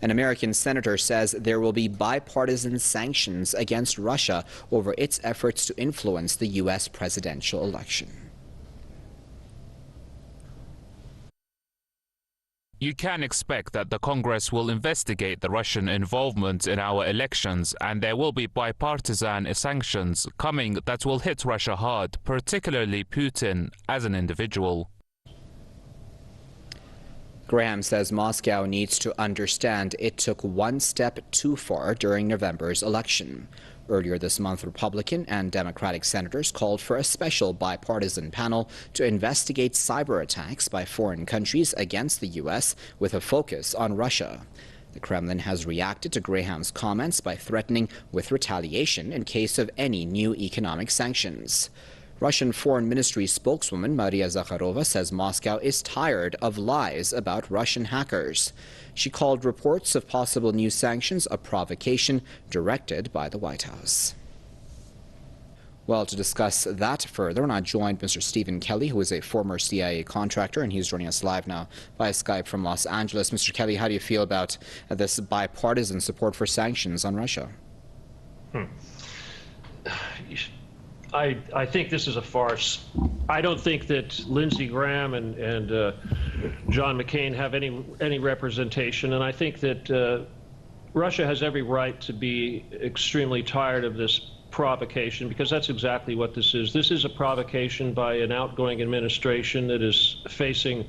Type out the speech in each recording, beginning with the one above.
An American senator says there will be bipartisan sanctions against Russia over its efforts to influence the U.S. presidential election. You can expect that the Congress will investigate the Russian involvement in our elections, and there will be bipartisan sanctions coming that will hit Russia hard, particularly Putin as an individual. Graham says Moscow needs to understand it took one step too far during November's election. Earlier this month, Republican and Democratic senators called for a special bipartisan panel to investigate cyber attacks by foreign countries against the U.S. with a focus on Russia. The Kremlin has reacted to Graham's comments by threatening with retaliation in case of any new economic sanctions. Russian Foreign Ministry spokeswoman Maria Zakharova says Moscow is tired of lies about Russian hackers. She called reports of possible new sanctions a provocation directed by the White House. Well, to discuss that further, and I joined Mr. Stephen Kelly, who is a former CIA contractor, and he's joining us live now via Skype from Los Angeles. Mr. Kelly, how do you feel about this bipartisan support for sanctions on Russia? I think this is a farce. I don't think that Lindsey Graham and John McCain have any representation, and I think that Russia has every right to be extremely tired of this provocation, because that's exactly what this is. This is a provocation by an outgoing administration that is facing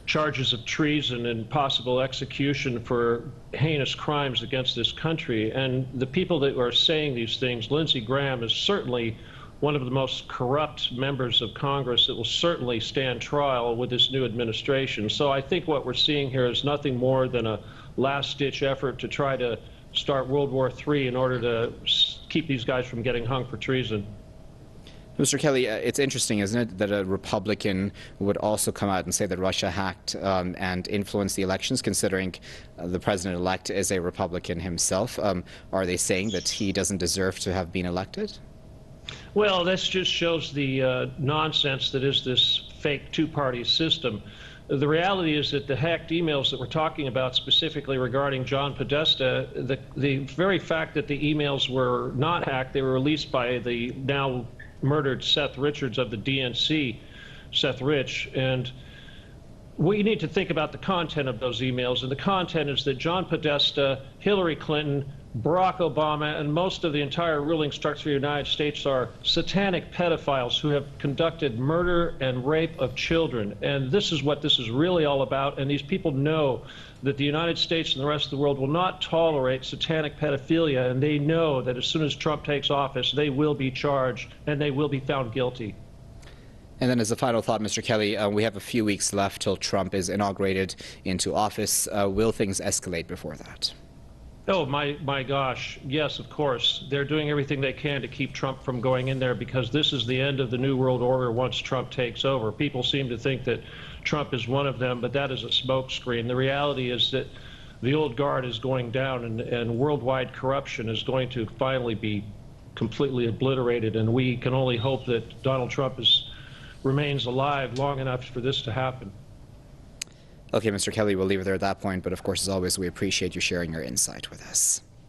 charges of treason and possible execution for heinous crimes against this country. And the people that are saying these things, Lindsey Graham is certainly one of the most corrupt members of Congress that will certainly stand trial with this new administration. So I think what we're seeing here is nothing more than a last-ditch effort to try to start World War III in order to keep these guys from getting hung for treason. Mr. Kelly, it's interesting, isn't it, that a Republican would also come out and say that Russia hacked and influenced the elections, considering the president-elect is a Republican himself. Are they saying that he doesn't deserve to have been elected? Well, this just shows the nonsense that is this fake two-party system. The reality is that the hacked emails that we're talking about, specifically regarding John Podesta, the very fact that the emails were not hacked, they were released by the now murdered Seth Richards of the DNC, Seth Rich, and we need to think about the content of those emails, and the content is that John Podesta, Hillary Clinton, Barack Obama, and most of the entire ruling structure of the United States are satanic pedophiles who have conducted murder and rape of children. And this is what this is really all about. And these people know that the United States and the rest of the world will not tolerate satanic pedophilia. And they know that as soon as Trump takes office, they will be charged and they will be found guilty. And then as a final thought, Mr. Kelly, we have a few weeks left till Trump is inaugurated into office. Will things escalate before that? Oh, my gosh. Yes, of course. They're doing everything they can to keep Trump from going in there, because this is the end of the New World Order once Trump takes over. People seem to think that Trump is one of them, but that is a smokescreen. The reality is that the old guard is going down, and worldwide corruption is going to finally be completely obliterated. And we can only hope that Donald Trump remains alive long enough for this to happen. Okay, Mr. Kelly, we'll leave it there at that point, but of course, as always, we appreciate you sharing your insight with us.